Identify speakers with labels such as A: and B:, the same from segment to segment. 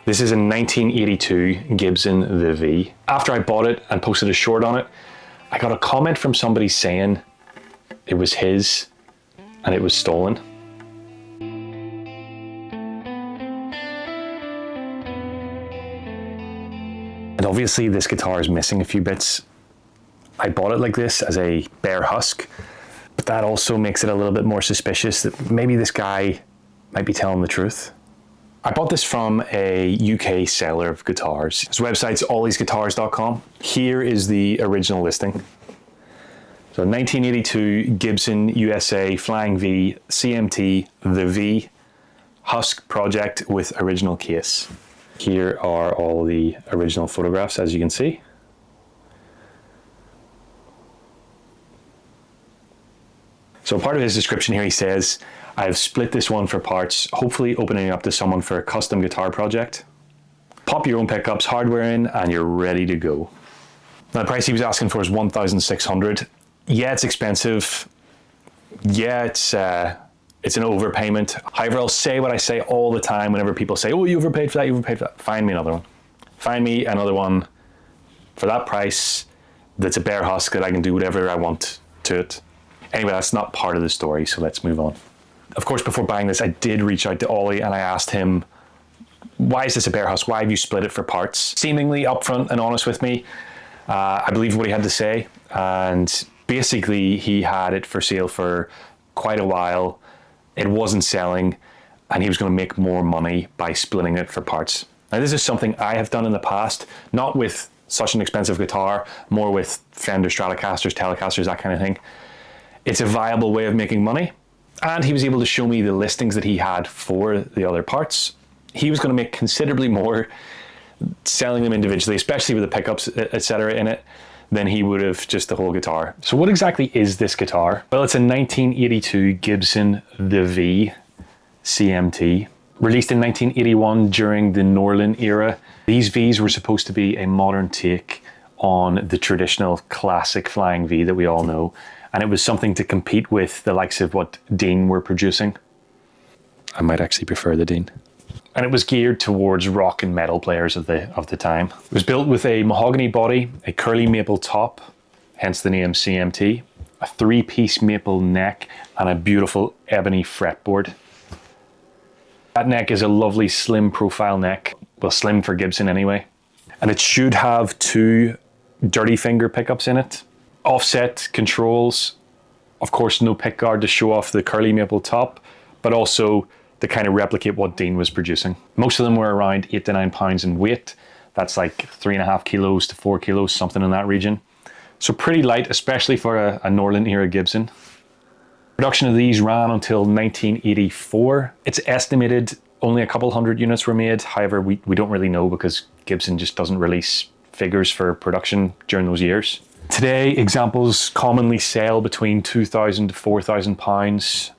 A: This is a 1982 Gibson The V. After I bought it and posted a short on it, I got a comment from somebody saying it was his and it was stolen. And obviously this guitar is missing a few bits. I bought it like this as a bare husk, but that also makes it a little bit more suspicious that maybe this guy might be telling the truth. I bought this from a UK seller of guitars. His website's alliesguitars.com. Here is the original listing. So 1982 Gibson USA Flying V CMT The V Husk project with original case. Here are all the original photographs, as you can see. So part of his description here, he says, I've split this one for parts, hopefully opening up to someone for a custom guitar project. Pop your own pickups, hardware in, and you're ready to go. Now, the price he was asking for is $1,600. Yeah, it's expensive. Yeah, it's an overpayment. However, I'll say what I say all the time whenever people say, oh, you overpaid for that, you overpaid for that. Find me another one. Find me another one for that price that's a bare husk that I can do whatever I want to it. Anyway, that's not part of the story, so let's move on. Of course, before buying this, I did reach out to Ollie and I asked him, why is this a bare husk? Why have you split it for parts? Seemingly upfront and honest with me. I believed what he had to say, and basically he had it for sale for quite a while. It wasn't selling, and he was going to make more money by splitting it for parts. Now, this is something I have done in the past, not with such an expensive guitar, more with Fender Stratocasters, Telecasters, that kind of thing. It's a viable way of making money, and he was able to show me the listings that he had for the other parts. He was going to make considerably more selling them individually, especially with the pickups, etc. in it, than he would have just the whole guitar. So what exactly is this guitar? Well, it's a 1982 Gibson The V CMT, released in 1981 during the Norlin era. These Vs were supposed to be a modern take on the traditional classic flying V that we all know, and it was something to compete with the likes of what Dean were producing. I might actually prefer the Dean. And it was geared towards rock and metal players of the time. It was built with a mahogany body, a curly maple top, hence the name CMT, a 3-piece maple neck, and a beautiful ebony fretboard. That neck is a lovely slim profile neck, well, slim for Gibson anyway. And it should have 2 dirty finger pickups in it, offset controls, of course no pickguard to show off the curly maple top, but also to kind of replicate what Dean was producing. Most of them were around 8 to 9 pounds in weight. That's like 3.5 kilos to 4 kilos, something in that region. So pretty light, especially for a Norlin era Gibson. Production of these ran until 1984. It's estimated only a couple hundred units were made. However, we don't really know because Gibson just doesn't release figures for production during those years. Today, examples commonly sell between 2,000 to 4,000 pounds.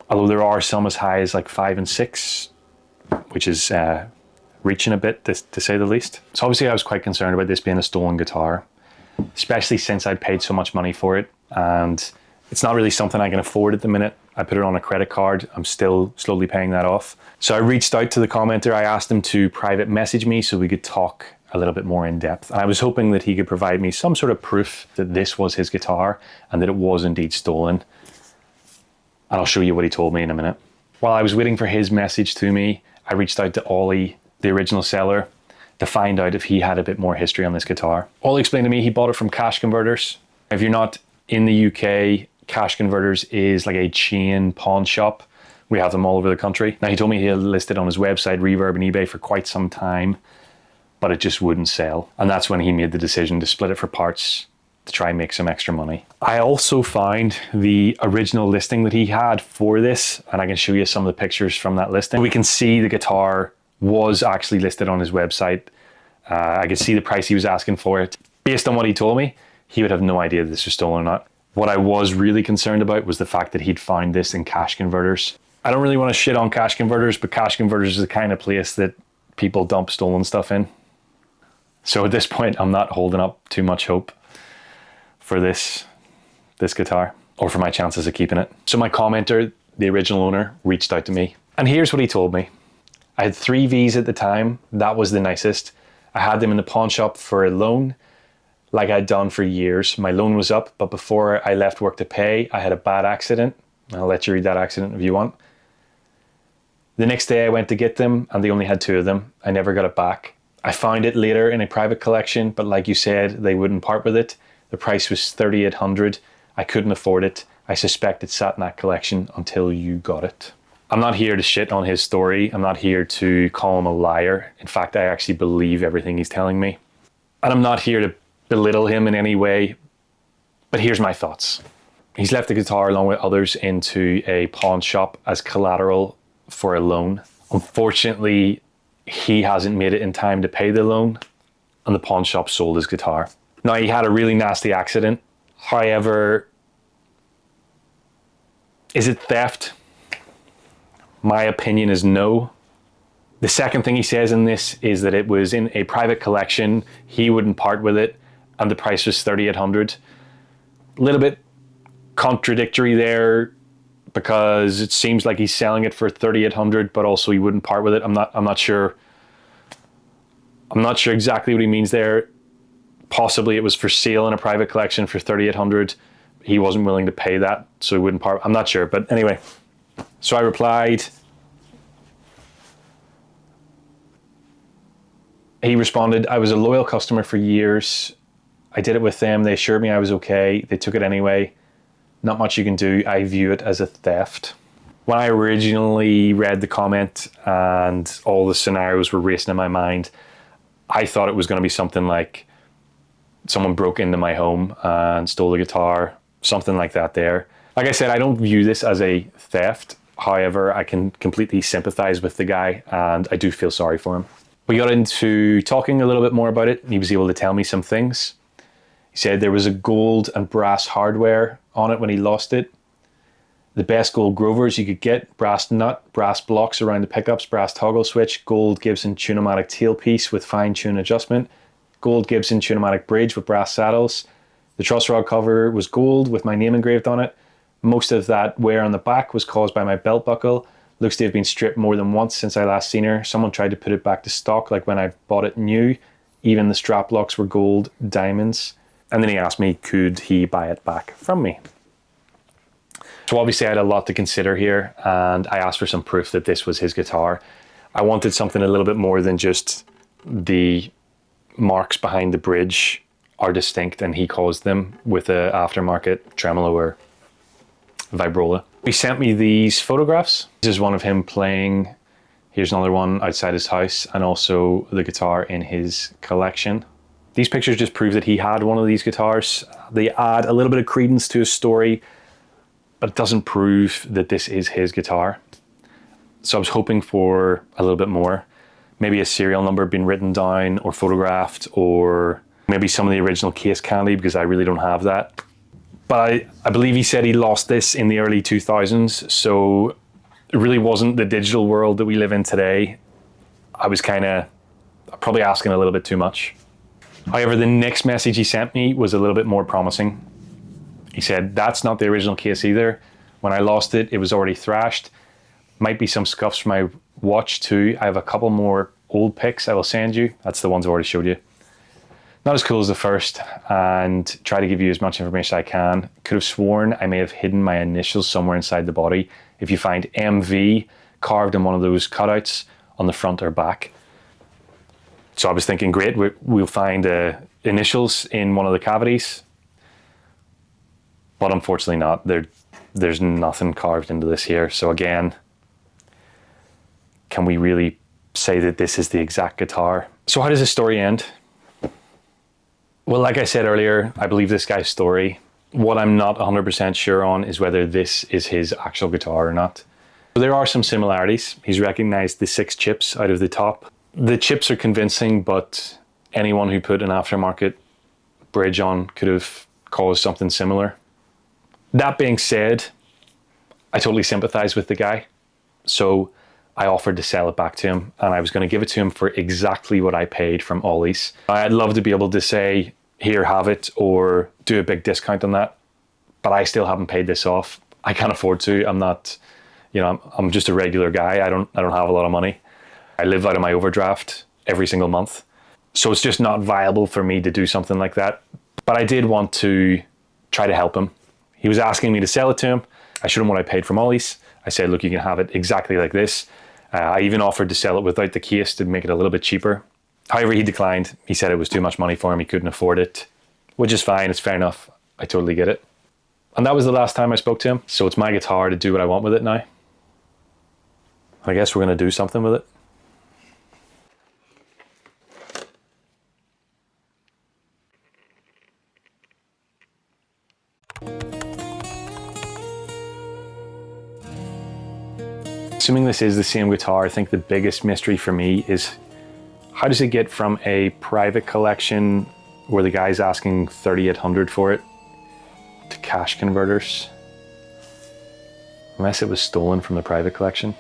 A: Although there are some as high as like 5 and 6, which is reaching a bit to say the least. So obviously I was quite concerned about this being a stolen guitar, especially since I'd paid so much money for it, and it's not really something I can afford at the minute. I put it on a credit card. I'm still slowly paying that off. So I reached out to the commenter. I asked him to private message me so we could talk a little bit more in depth. And I was hoping that he could provide me some sort of proof that this was his guitar and that it was indeed stolen. And I'll show you what he told me in a minute. While I was waiting for his message to me, I reached out to Ollie, the original seller, to find out if he had a bit more history on this guitar. Ollie explained to me he bought it from Cash Converters. If you're not in the UK, Cash Converters is like a chain pawn shop. We have them all over the country. Now, he told me he had listed on his website, Reverb and eBay, for quite some time, but it just wouldn't sell. And that's when he made the decision to split it for parts to try and make some extra money. I also found the original listing that he had for this, and I can show you some of the pictures from that listing. We can see the guitar was actually listed on his website. I could see the price he was asking for it. Based on what he told me, he would have no idea that this was stolen or not. What I was really concerned about was the fact that he'd found this in Cash Converters. I don't really want to shit on Cash Converters, but Cash Converters is the kind of place that people dump stolen stuff in. So at this point, I'm not holding up too much hope for this guitar, or for my chances of keeping it. So my commenter, the original owner, reached out to me, and here's what he told me. I had 3 Vs at the time. That was the nicest. I had them in the pawn shop for a loan, like I'd done for years. My loan was up, but before I left work to pay, I had a bad accident. I'll let you read that accident if you want. The next day I went to get them and they only had 2 of them. I never got it back. I found it later in a private collection, but like you said, they wouldn't part with it. The price was $3,800. I couldn't afford it. I suspect it sat in that collection until you got it. I'm not here to shit on his story. I'm not here to call him a liar. In fact, I actually believe everything he's telling me. And I'm not here to belittle him in any way, but here's my thoughts. He's left the guitar along with others into a pawn shop as collateral for a loan. Unfortunately, he hasn't made it in time to pay the loan, and the pawn shop sold his guitar. Now, he had a really nasty accident. However, is it theft? My opinion is no. The second thing he says in this is that it was in a private collection, he wouldn't part with it, and the price was $3,800. A little bit contradictory there, because it seems like he's selling it for $3,800, but also he wouldn't part with it. I'm not sure exactly what he means there. Possibly it was for sale in a private collection for $3,800. He wasn't willing to pay that, so he wouldn't part. I'm not sure, but anyway. So I replied. He responded, I was a loyal customer for years. I did it with them. They assured me I was okay. They took it anyway. Not much you can do. I view it as a theft. When I originally read the comment and all the scenarios were racing in my mind, I thought it was going to be something like someone broke into my home and stole the guitar, something like that there. Like I said, I don't view this as a theft. However, I can completely sympathize with the guy and I do feel sorry for him. We got into talking a little bit more about it and he was able to tell me some things. He said there was a gold and brass hardware on it when he lost it. The best gold Grovers you could get: brass nut, brass blocks around the pickups, brass toggle switch, gold Gibson Tune-o-matic tailpiece with fine tune adjustment, gold Gibson Tune-o-matic bridge with brass saddles. The truss rod cover was gold with my name engraved on it. Most of that wear on the back was caused by my belt buckle. Looks to have been stripped more than once since I last seen her. Someone tried to put it back to stock like when I bought it new. Even the strap locks were gold diamonds. And then he asked me, could he buy it back from me? So obviously I had a lot to consider here, and I asked for some proof that this was his guitar. I wanted something a little bit more than just the marks behind the bridge are distinct and he caused them with a aftermarket tremolo or vibrola. He sent me these photographs. This is one of him playing. Here's another one outside his house, and also the guitar in his collection. These pictures just prove that he had one of these guitars. They add a little bit of credence to his story, but it doesn't prove that this is his guitar. So I was hoping for a little bit more. Maybe a serial number being written down or photographed, or maybe some of the original case candy, because I really don't have that. But I believe he said he lost this in the early 2000s, so it really wasn't the digital world that we live in today. I was kind of probably asking a little bit too much. However, the next message he sent me was a little bit more promising. He said, that's not the original case either. When I lost it, it was already thrashed. Might be some scuffs from my watch too. I have a couple more old pics I will send you. That's the ones I already showed you. Not as cool as the first, and try to give you as much information as I can. Could have sworn I may have hidden my initials somewhere inside the body. If you find MV carved in one of those cutouts on the front or back. So I was thinking, great, we'll find initials in one of the cavities. But unfortunately not. There's nothing carved into this here. So again, can we really say that this is the exact guitar? So how does this story end? Well, like I said earlier, I believe this guy's story. What I'm not 100% sure on is whether this is his actual guitar or not. So there are some similarities. He's recognized the 6 chips out of the top. The chips are convincing, but anyone who put an aftermarket bridge on could have caused something similar. That being said, I totally sympathize with the guy. So I offered to sell it back to him, and I was going to give it to him for exactly what I paid from Ollie's. I'd love to be able to say, here, have it, or do a big discount on that. But I still haven't paid this off. I can't afford to. I'm not, I'm just a regular guy. I don't have a lot of money. I live out of my overdraft every single month. So it's just not viable for me to do something like that. But I did want to try to help him. He was asking me to sell it to him. I showed him what I paid for Molly's. I said, look, you can have it exactly like this. I even offered to sell it without the case to make it a little bit cheaper. However, he declined. He said it was too much money for him. He couldn't afford it, which is fine. It's fair enough. I totally get it. And that was the last time I spoke to him. So it's my guitar to do what I want with it now. I guess we're going to do something with it. Assuming this is the same guitar, I think the biggest mystery for me is how does it get from a private collection where the guy's asking 3,800 for it to cash converters? Unless it was stolen from the private collection.